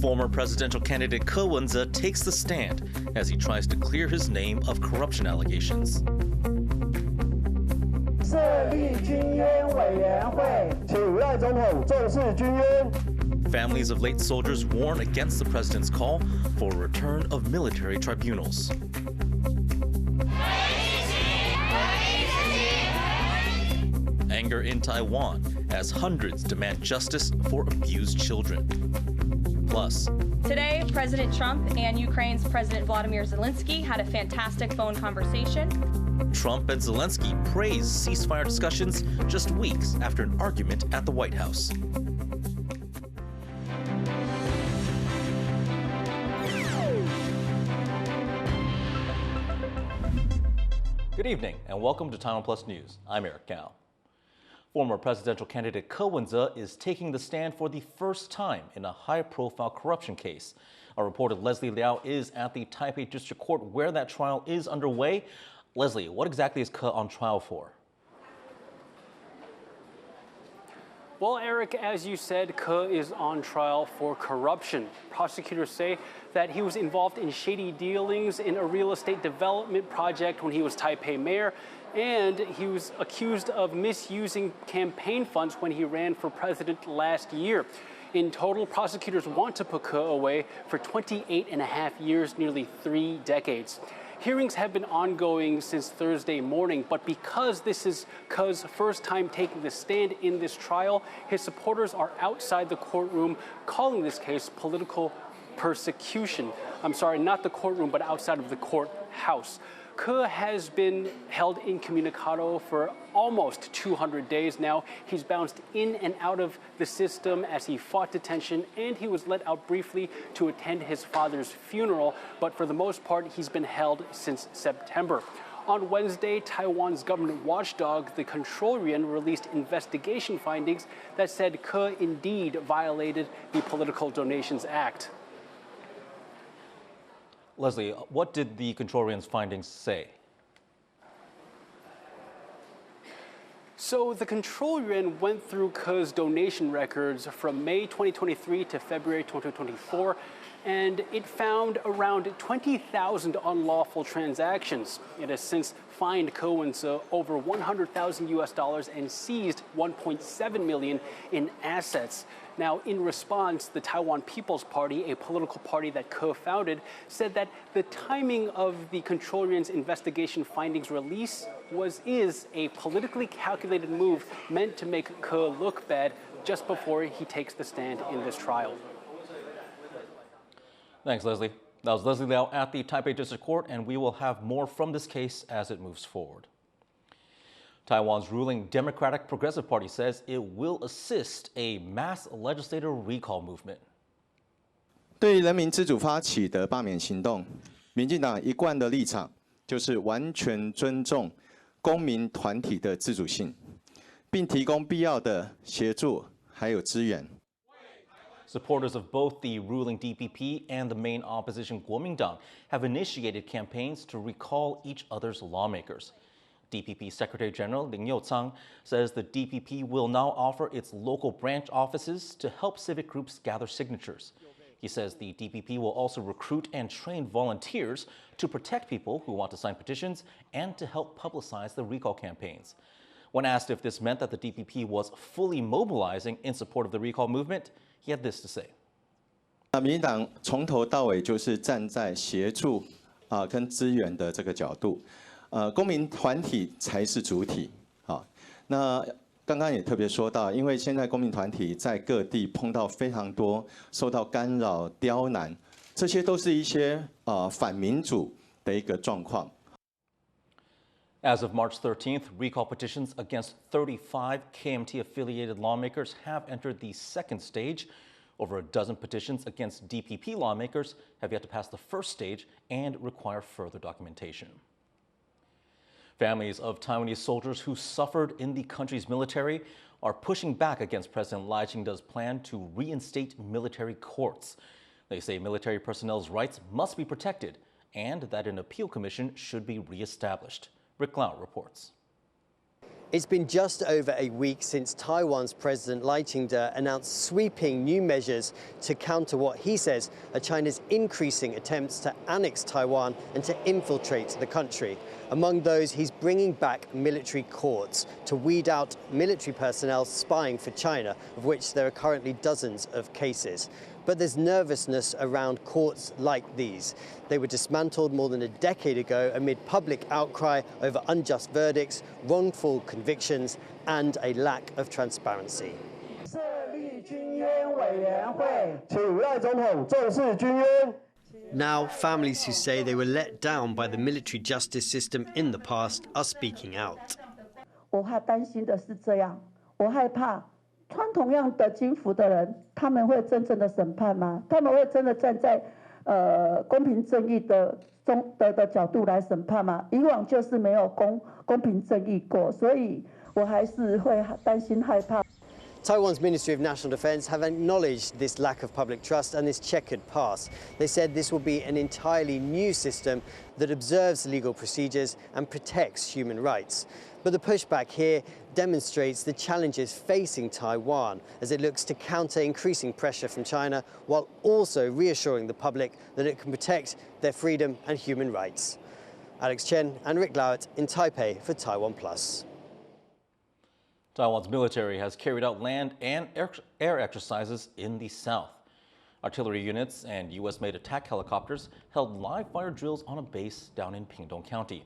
Former presidential candidate Ko Wen-je takes the stand as he tries to clear his name of corruption allegations. Families of late soldiers warn against the president's call for a return of military tribunals. Anger in Taiwan as hundreds demand justice for abused children. Plus, today, President Trump and Ukraine's President Vladimir Zelensky had a fantastic phone conversation. Trump and Zelensky praise ceasefire discussions just weeks after an argument at the White House. Good evening and welcome to TaiwanPlus News. I'm Eric Gao. Former presidential candidate Ko Wen-je is taking the stand for the first time in a high-profile corruption case. Our reporter Leslie Liao is at the Taipei District Court where that trial is underway. Leslie, what exactly is Ko on trial for? Well, Eric, as you said, Ko is on trial for corruption. Prosecutors say that he was involved in shady dealings in a real estate development project when he was Taipei mayor, and he was accused of misusing campaign funds when he ran for president last year. In total, prosecutors want to put Ko away for 28.5 years, nearly 3 decades. Hearings have been ongoing since Thursday morning, but because this is Ko's first time taking the stand in this trial, his supporters are outside the courtroom calling this case political persecution. I'm sorry, not the courtroom, but outside of the courthouse. Ko has been held incommunicado for almost 200 days now. He's bounced in and out of the system as he fought detention, and he was let out briefly to attend his father's funeral, but for the most part, he's been held since September. On Wednesday, Taiwan's government watchdog, the Control Yuan, released investigation findings that said Ko indeed violated the Political Donations Act. Leslie, what did the Control Yuan's findings say? So the Control Yuan went through Ko's donation records from May 2023 to February 2024, and it found around 20,000 unlawful transactions. It has since fined Ko Wen-je over $100,000 and seized $1.7 million in assets. Now, in response, the Taiwan People's Party, a political party that Ko founded, said that the timing of the Control Yuan's investigation findings release is a politically calculated move meant to make Ko look bad just before he takes the stand in this trial. Thanks, Leslie. That was Leslie Liao at the Taipei District Court, and we will have more from this case as it moves forward. Taiwan's ruling Democratic Progressive Party says it will assist a mass legislator recall movement. 对于人民自主发起的罢免行动，民进党一贯的立场就是完全尊重公民团体的自主性，并提供必要的协助还有资源。 Supporters of both the ruling DPP and the main opposition Kuomintang have initiated campaigns to recall each other's lawmakers. DPP Secretary General Lin Youchang says the DPP will now offer its local branch offices to help civic groups gather signatures. He says the DPP will also recruit and train volunteers to protect people who want to sign petitions and to help publicize the recall campaigns. When asked if this meant that the DPP was fully mobilizing in support of the recall movement, he had this to say. 民进党从头到尾就是站在协助跟资源的这个角度。 公民团体才是主体，好，那刚刚也特别说到，因为现在公民团体在各地碰到非常多受到干扰、刁难，这些都是一些反民主的一个状况。 As of March 13th, recall petitions against 35 KMT-affiliated lawmakers have entered the second stage. Over a dozen petitions against DPP lawmakers have yet to pass the first stage and require further documentation. Families of Taiwanese soldiers who suffered in the country's military are pushing back against President Lai Ching-te's plan to reinstate military courts. They say military personnel's rights must be protected and that an appeal commission should be reestablished. Rick Lau reports. It's been just over a week since Taiwan's President Lai Ching-te announced sweeping new measures to counter what he says are China's increasing attempts to annex Taiwan and to infiltrate the country. Among those, he's bringing back military courts to weed out military personnel spying for China, of which there are currently dozens of cases. But there's nervousness around courts like these. They were dismantled more than a decade ago amid public outcry over unjust verdicts, wrongful convictions, and a lack of transparency. Now, families who say they were let down by the military justice system in the past are speaking out. 我还担心的是这样，我害怕穿同样的军服的人，他们会真正的审判吗？他们会真的站在公平正义的角度来审判吗？以往就是没有公平正义过，所以我还是会担心害怕。 Taiwan's Ministry of National Defense have acknowledged this lack of public trust and this checkered past. They said this will be an entirely new system that observes legal procedures and protects human rights. But the pushback here demonstrates the challenges facing Taiwan as it looks to counter increasing pressure from China while also reassuring the public that it can protect their freedom and human rights. Alex Chen and Rick Lowett in Taipei for TaiwanPlus. Taiwan's military has carried out land and air exercises in the south. Artillery units and U.S.-made attack helicopters held live fire drills on a base down in Pingtung County.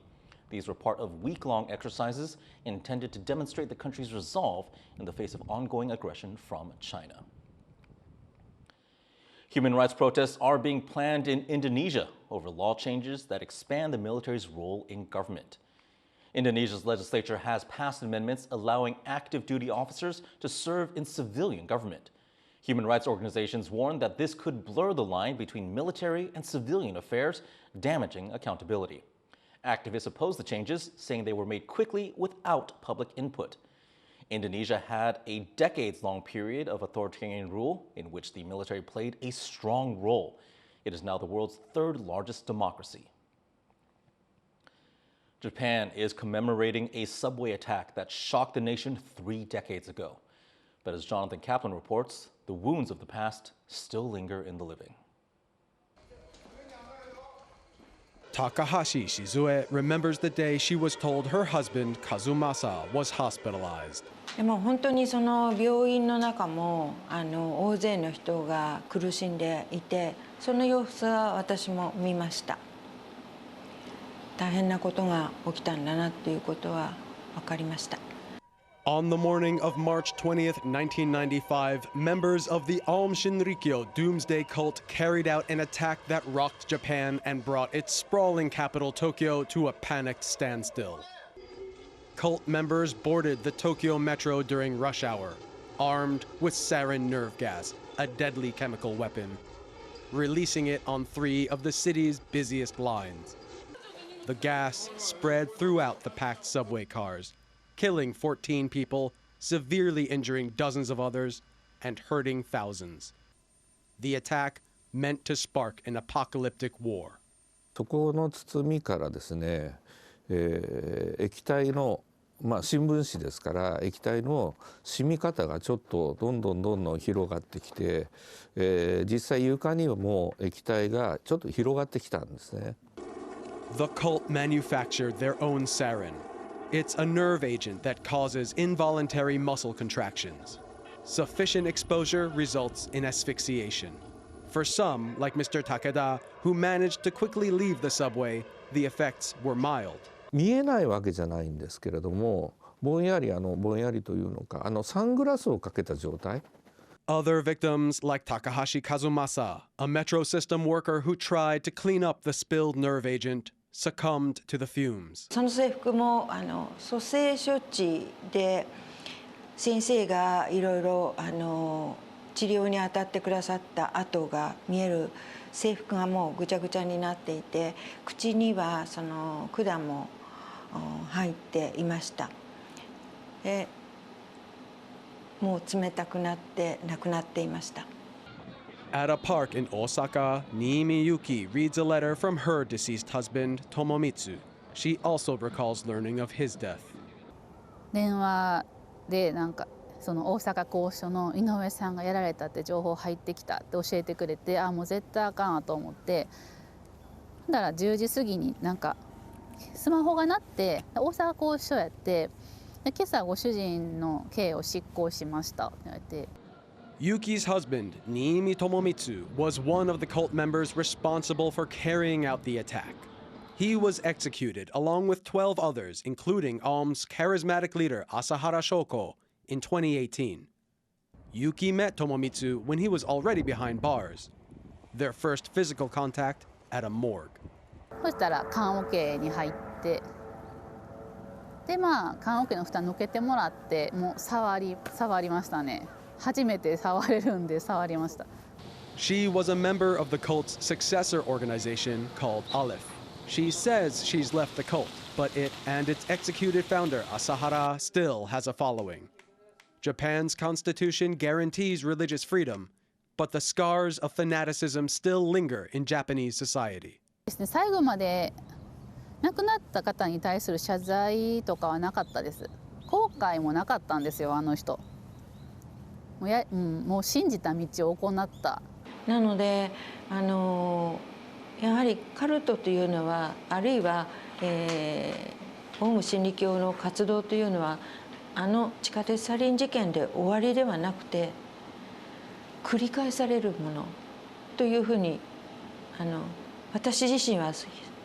These were part of week-long exercises intended to demonstrate the country's resolve in the face of ongoing aggression from China. Human rights protests are being planned in Indonesia over law changes that expand the military's role in government. Indonesia's legislature has passed amendments allowing active duty officers to serve in civilian government. Human rights organizations warn that this could blur the line between military and civilian affairs, damaging accountability. Activists oppose the changes, saying they were made quickly without public input. Indonesia had a decades-long period of authoritarian rule in which the military played a strong role. It is now the world's third largest democracy. Japan is commemorating a subway attack that shocked the nation 3 decades ago. But as Jonathan Kaplan reports, the wounds of the past still linger in the living. Takahashi Shizue remembers the day she was told her husband Kazumasa was hospitalized. でも本当にその病院の中も大勢の人が苦しんでいて、その様子は私も見ました。大変なことが起きたんだなっていうことは分かりました。 On the morning of March 20th, 1995, members of the Aum Shinrikyo doomsday cult carried out an attack that rocked Japan and brought its sprawling capital Tokyo to a panicked standstill. Cult members boarded the Tokyo metro during rush hour, armed with sarin nerve gas, a deadly chemical weapon, releasing it on 3 of the city's busiest lines. The gas spread throughout the packed subway cars, killing 14 people, severely injuring dozens of others, and hurting thousands. The attack meant to spark an apocalyptic war. そこの包みからですね、液体の新聞紙ですから液体の染み方がちょっとどんどん広がってきて、実際床にも液体がちょっと広がってきたんですね。 The cult manufactured their own sarin. It's a nerve agent that causes involuntary muscle contractions. Sufficient exposure results in asphyxiation. For some, like Mr. Takeda, who managed to quickly leave the subway, the effects were mild. 見えないわけじゃないんですけれども、ぼんやりというのか、サングラスをかけた状態。 Other victims, like Takahashi Kazumasa, a metro system worker who tried to clean up the spilled nerve agent, succumbed to the fumes. その制服も蘇生処置で先生がいろいろ治療に当たってくださった跡が見える制服がもうぐちゃぐちゃになっていて、口にはその管も入っていました。でもう冷たくなって亡くなっていました。 At a park in Osaka, Niimi Yuki reads a letter from her deceased husband, Tomomitsu. She also recalls learning of his death. 電話でなんかその大阪拘置所の井上さんがやられたって情報入ってきたって教えてくれて、あもう絶対あかんわと思って、だから10時過ぎになんかスマホが鳴って大阪拘置所やって、で今朝ご主人の刑を執行しましたって言われて。Yuki's husband, Niimi Tomomitsu, was one of the cult members responsible for carrying out the attack. He was executed along with 12 others, including Aum's charismatic leader Asahara Shoko, in 2018. Yuki met Tomomitsu when he was already behind bars. Their first physical contact at a morgue. そしたら棺桶に入って、でまあ棺桶の蓋抜けてもらって、もう触りましたね。初めて触れるんで触りました。She was a member of the cult's successor organization called Aleph. She says she's left the cult, but it and its executed founder, Asahara, still has a following. Japan's constitution guarantees religious freedom, but the scars of fanaticism still linger in Japanese society. 最後まで亡くなった方に対する謝罪とかはなかったです。後悔もなかったんですよ、あの人。もう信じた道を行った。なのでやはりカルトというのは、あるいは、オウム真理教の活動というのは、地下鉄サリン事件で終わりではなくて、繰り返されるものというふうに私自身は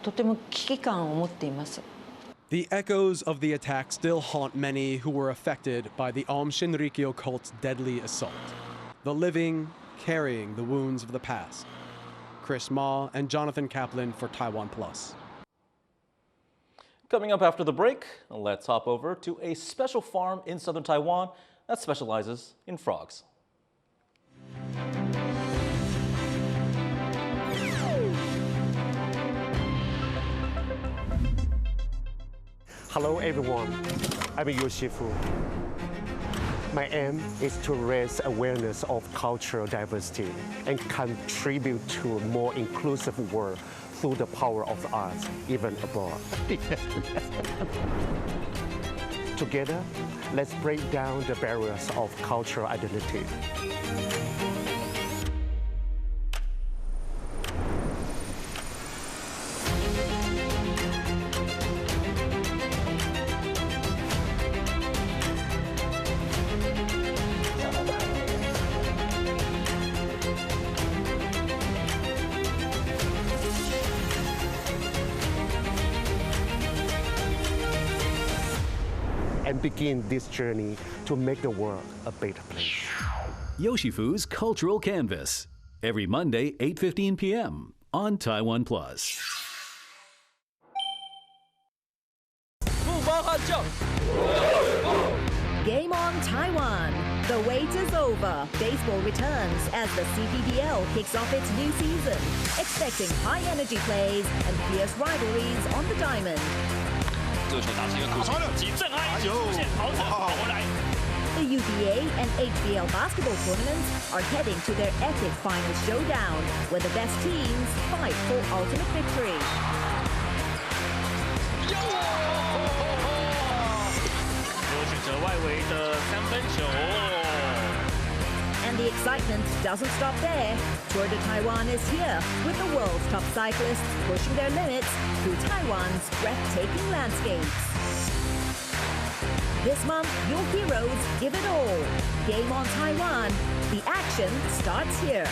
とても危機感を持っています。The echoes of the attack still haunt many who were affected by the Aum Shinrikyo cult's deadly assault. The living carrying the wounds of the past. Chris Ma and Jonathan Kaplan for TaiwanPlus. Coming up after the break, let's hop over to a special farm in southern Taiwan that specializes in frogs. Hello everyone, I'm Yu Shifu. My aim is to raise awareness of cultural diversity and contribute to a more inclusive world through the power of arts, even abroad. Together, let's break down the barriers of cultural identity. And begin this journey to make the world a better place. Yoshifu's Cultural Canvas, every Monday, 8:15 p.m. on TaiwanPlus. Game on Taiwan. The wait is over. Baseball returns as the CPBL kicks off its new season. Expecting high-energy plays and fierce rivalries on the diamond. The UBA and HBL basketball tournaments are heading to their epic final showdown, where the best teams fight for ultimate victory. And the excitement doesn't stop there. Tour de Taiwan is here, with the world's top cyclists pushing their limits through Taiwan's breathtaking landscapes. This month, your heroes give it all. Game on Taiwan. The action starts here.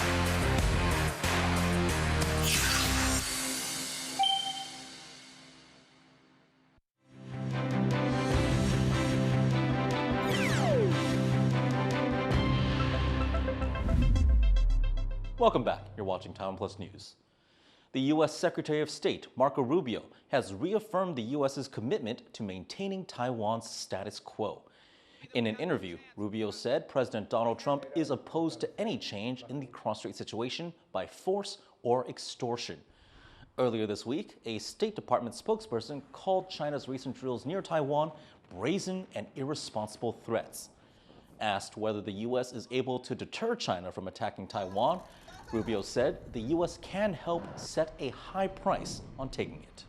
Welcome back. You're watching TaiwanPlus News. The U.S. Secretary of State, Marco Rubio, has reaffirmed the U.S.'s commitment to maintaining Taiwan's status quo. In an interview, Rubio said President Donald Trump is opposed to any change in the cross-strait situation by force or extortion. Earlier this week, a State Department spokesperson called China's recent drills near Taiwan brazen and irresponsible threats. Asked whether the U.S. is able to deter China from attacking Taiwan, Rubio said the U.S. can help set a high price on taking it.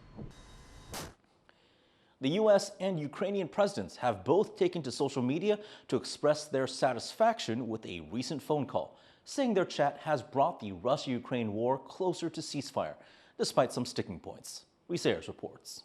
The U.S. and Ukrainian presidents have both taken to social media to express their satisfaction with a recent phone call, saying their chat has brought the Russia-Ukraine war closer to ceasefire, despite some sticking points. Reese Ayers reports.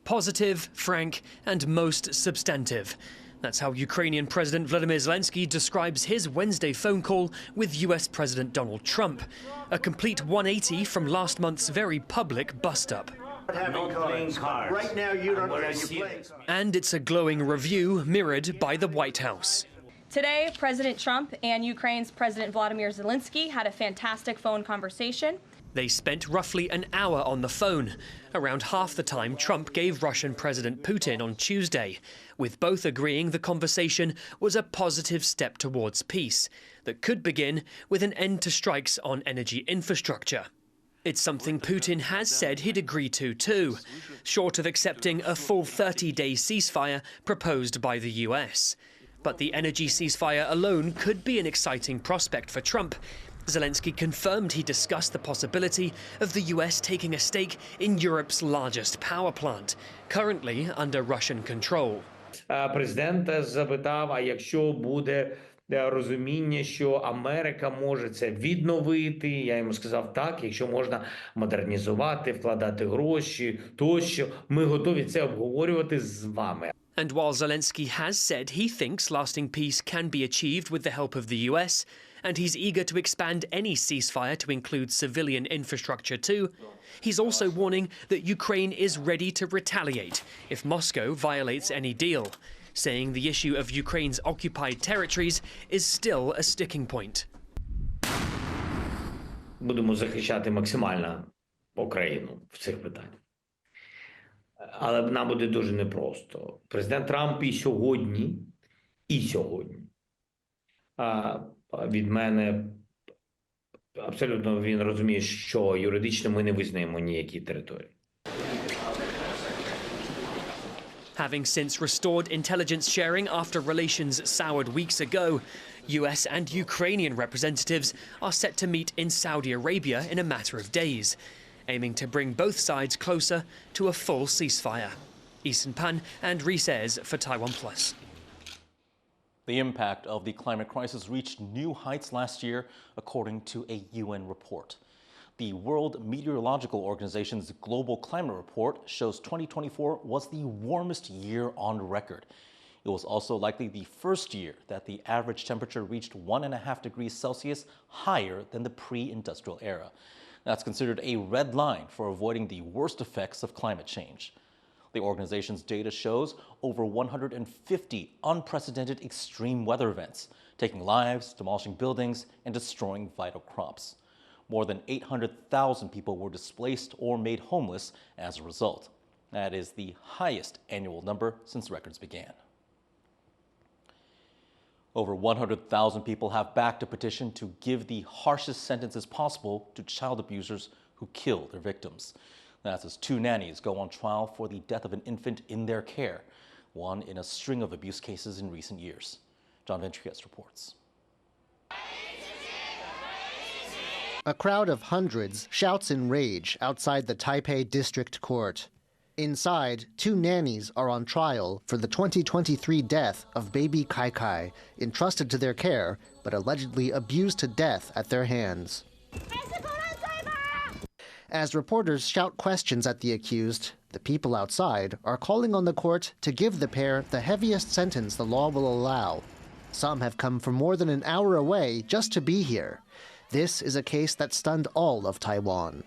Positive, frank, and most substantive. That's how Ukrainian President Volodymyr Zelensky describes his Wednesday phone call with US President Donald Trump. A complete 180 from last month's very public bust-up. Right now, you don't know you're playing. And it's a glowing review mirrored by the White House. Today, President Trump and Ukraine's President Volodymyr Zelensky had a fantastic phone conversation. They spent roughly an hour on the phone, around half the time Trump gave Russian President Putin on Tuesday, with both agreeing the conversation was a positive step towards peace that could begin with an end to strikes on energy infrastructure. It's something Putin has said he'd agree to too, short of accepting a full 30-day ceasefire proposed by the US. But the energy ceasefire alone could be an exciting prospect for Trump. Zelensky confirmed he discussed the possibility of the US taking a stake in Europe's largest power plant, currently under Russian control. Президент запитав, а якщо буде розуміння, що Америка може це відновити, я йому сказав так, якщо можна модернізувати, вкладати гроші, тощо, ми готові це обговорювати з вами. And while Zelensky has said he thinks lasting peace can be achieved with the help of the US, and he's eager to expand any ceasefire to include civilian infrastructure too, he's also warning that Ukraine is ready to retaliate if Moscow violates any deal, saying the issue of Ukraine's occupied territories is still a sticking point. Будемо захищати максимально Україну в цих питаннях. Але нам буде дуже непросто. Президент Трамп і сьогодні, від мене абсолютно він розуміє, що юридично ми не визнаємо ніякі території. Having since restored intelligence sharing after relations soured weeks ago, US and Ukrainian representatives are set to meet in Saudi Arabia in a matter of days, aiming to bring both sides closer to a full ceasefire. Eason Pan and Reese Ayers for TaiwanPlus. The impact of the climate crisis reached new heights last year, according to a UN report. The World Meteorological Organization's Global Climate Report shows 2024 was the warmest year on record. It was also likely the first year that the average temperature reached 1.5 degrees Celsius higher than the pre-industrial era. That's considered a red line for avoiding the worst effects of climate change. The organization's data shows over 150 unprecedented extreme weather events, taking lives, demolishing buildings, and destroying vital crops. More than 800,000 people were displaced or made homeless as a result. That is the highest annual number since records began. Over 100,000 people have backed a petition to give the harshest sentences possible to child abusers who kill their victims. That's as 2 nannies go on trial for the death of an infant in their care, one in a string of abuse cases in recent years. John Ventrias reports. A crowd of hundreds shouts in rage outside the Taipei District Court. Inside, 2 nannies are on trial for the 2023 death of baby Kai Kai, entrusted to their care but allegedly abused to death at their hands. As reporters shout questions at the accused, the people outside are calling on the court to give the pair the heaviest sentence the law will allow. Some have come from more than an hour away just to be here. This is a case that stunned all of Taiwan.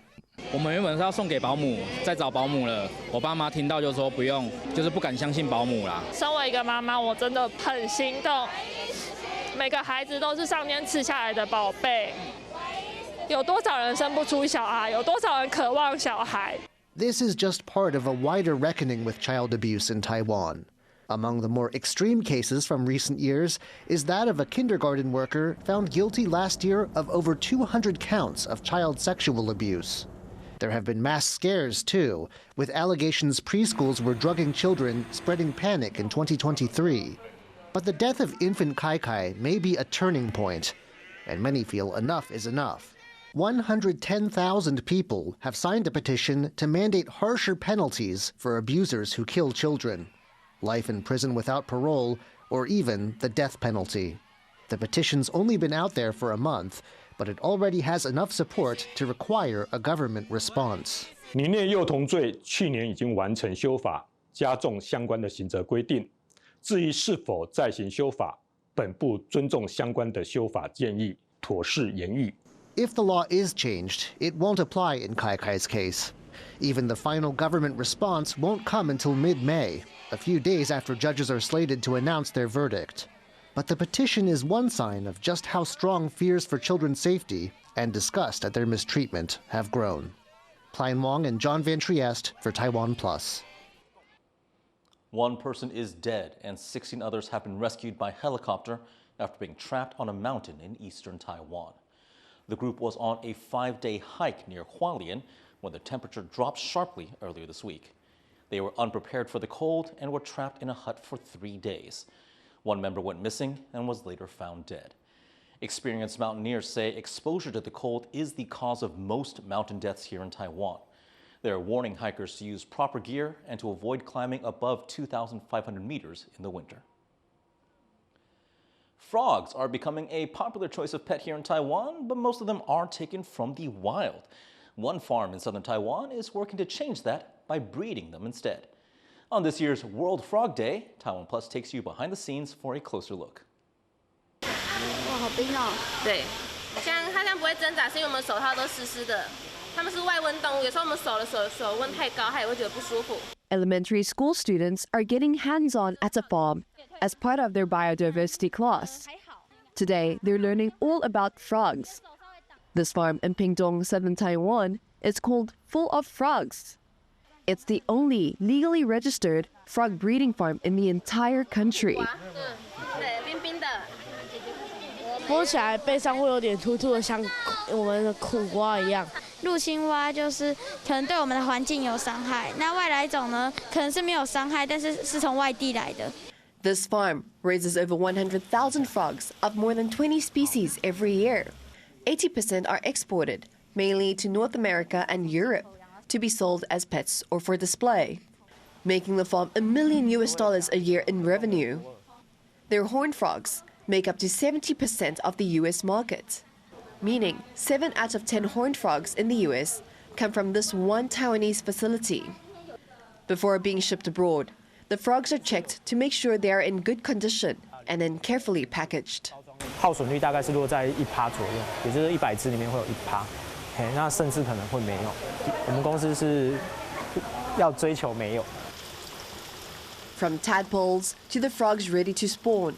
我们原本是要送给保姆，在找保姆了。我爸妈听到就说不用，就是不敢相信保姆啦。身为一个妈妈，我真的很心动。每个孩子都是上天赐下来的宝贝。有多少人生不出小孩？有多少人渴望小孩？ This is just part of a wider reckoning with child abuse in Taiwan. Among the more extreme cases from recent years is that of a kindergarten worker found guilty last year of over 200 counts of child sexual abuse. There have been mass scares, too, with allegations preschools were drugging children, spreading panic in 2023. But the death of infant Kai Kai may be a turning point, and many feel enough is enough. 110,000 people have signed a petition to mandate harsher penalties for abusers who kill children, life in prison without parole, or even the death penalty. The petition's only been out there for a month, but it already has enough support to require a government response. 年内幼童罪去年已经完成修法，加重相关的刑责规定。至于是否再行修法，本部尊重相关的修法建议，妥适研议。 If the law is changed, it won't apply in Kai Kai's case. Even the final government response won't come until mid-May, a few days after judges are slated to announce their verdict. But the petition is one sign of just how strong fears for children's safety and disgust at their mistreatment have grown. Klein Wong and John Van Trieste for TaiwanPlus. One person is dead and 16 others have been rescued by helicopter after being trapped on a mountain in eastern Taiwan. The group was on a 5-day hike near Hualien when the temperature dropped sharply earlier this week. They were unprepared for the cold and were trapped in a hut for 3 days. One member went missing and was later found dead. Experienced mountaineers say exposure to the cold is the cause of most mountain deaths here in Taiwan. They are warning hikers to use proper gear and to avoid climbing above 2,500 meters in the winter. Frogs are becoming a popular choice of pet here in Taiwan, but most of them are taken from the wild. One farm in southern Taiwan is working to change that by breeding them instead. On this year's World Frog Day, TaiwanPlus takes you behind the scenes for a closer look. 哇，好冰哦！对，它不会挣扎，是因为我们手套都湿湿的。它们是外温动物，有时候我们手温太高，它也会觉得不舒服。 Elementary school students are getting hands-on at a farm as part of their biodiversity class. Today, they're learning all about frogs. This farm in Pingtung, southern Taiwan, is called Full of Frogs. It's the only legally registered frog breeding farm in the entire country. 摸起来背上会有点突突的，像我们的苦瓜一样。入侵蛙就是可能对我们的环境有伤害，那外来种呢，可能是没有伤害，但是是从外地来的。This farm raises over 100,000 frogs of more than 20 species every year. 80% are exported, mainly to North America and Europe, to be sold as pets or for display, making the farm $1 million a year in revenue. Their horned frogs make up to 70% of the US market, meaning 7 out of 10 horned frogs in the US come from this one Taiwanese facility. Before being shipped abroad, the frogs are checked to make sure they are in good condition and then carefully packaged. 耗损率大概是落在1%左右，也就是100只里面会有1%，那甚至可能会没有。我们公司是要追求没有。From tadpoles to the frogs ready to spawn,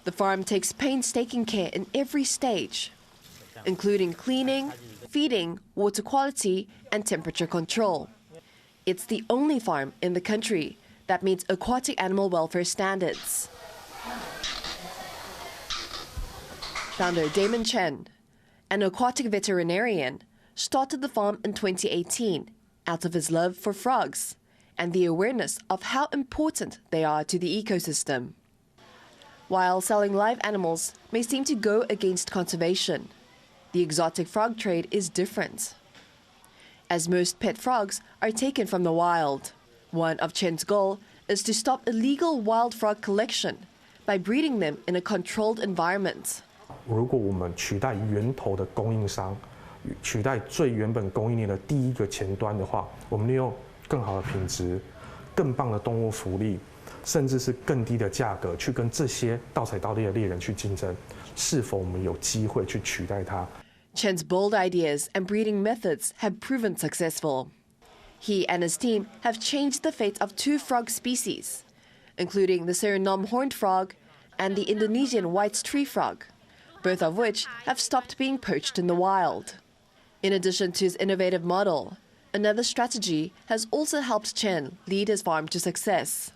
the farm takes painstaking care in every stage, including cleaning, feeding, water quality, and temperature control. It's the only farm in the country that meets aquatic animal welfare standards. Founder Damon Chen, an aquatic veterinarian, started the farm in 2018 out of his love for frogs and the awareness of how important they are to the ecosystem. While selling live animals may seem to go against conservation, the exotic frog trade is different, as most pet frogs are taken from the wild. One of Chen's goal is to stop illegal wild frog collection by breeding them in a controlled environment. 如果我们取代源头的供应商，取代最原本供应链的第一个前端的话，我们利用更好的品质、更棒的动物福利，甚至是更低的价格去跟这些盗采盗猎的猎人去竞争，是否我们有机会去取代它？ Chen's bold ideas and breeding methods have proven successful. He and his team have changed the fate of 2 frog species, including the Suriname horned frog and the Indonesian white tree frog, both of which have stopped being poached in the wild. In addition to his innovative model, another strategy has also helped Chen lead his farm to success.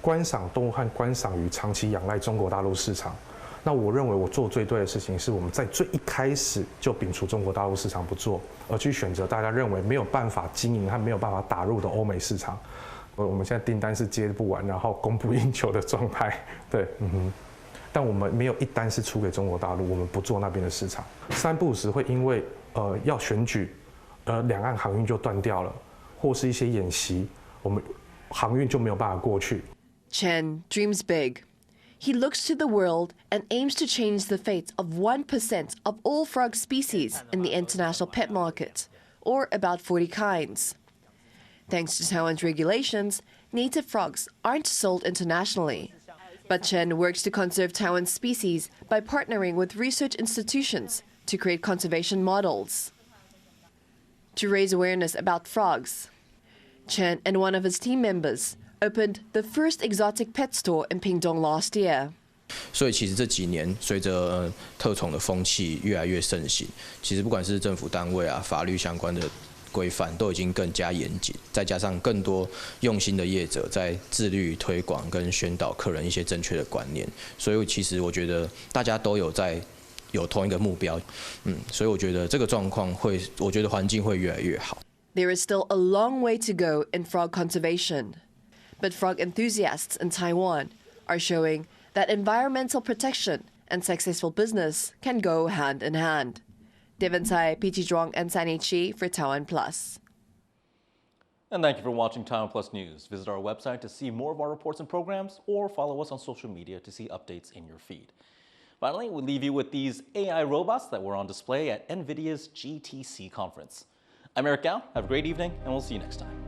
观赏动物和观赏鱼长期仰赖中国大陆市场。那我认为我做最对的事情是我们在最一开始就摒除中国大陆市场不做，而去选择大家认为没有办法经营和没有办法打入的欧美市场。我们现在订单是接不完，然后供不应求的状态。对，但我们没有一单是出给中国大陆，我们不做那边的市场。3不5时会因为要选举，两岸航运就断掉了，或是一些演习，我们航运就没有办法过去。Chen dreams big. He looks to the world and aims to change the fate of 1% of all frog species in the international pet market, or about 40 kinds. Thanks to Taiwan's regulations, native frogs aren't sold internationally. But Chen works to conserve Taiwan's species by partnering with research institutions to create conservation models. To raise awareness about frogs, Chen and one of his team members opened the first exotic pet store in Pingdong last year. 所以其实这几年随着特宠的风气越来越盛行，其实不管是政府单位啊、法律相关的规范都已经更加严谨，再加上更多用心的业者在致力于推广跟宣导客人一些正确的观念，所以其实我觉得大家都有同一个目标，所以我觉得这个状况我觉得环境会越来越好。There is still a long way to go in frog conservation, but frog enthusiasts in Taiwan are showing that environmental protection and successful business can go hand in hand. Devon Tsai, P.T. Zhuang, and Sunny Chi for TaiwanPlus. And thank you for watching TaiwanPlus News. Visit our website to see more of our reports and programs, or follow us on social media to see updates in your feed. Finally, we'll leave you with these AI robots that were on display at NVIDIA's GTC conference. I'm Eric Gao. Have a great evening, and we'll see you next time.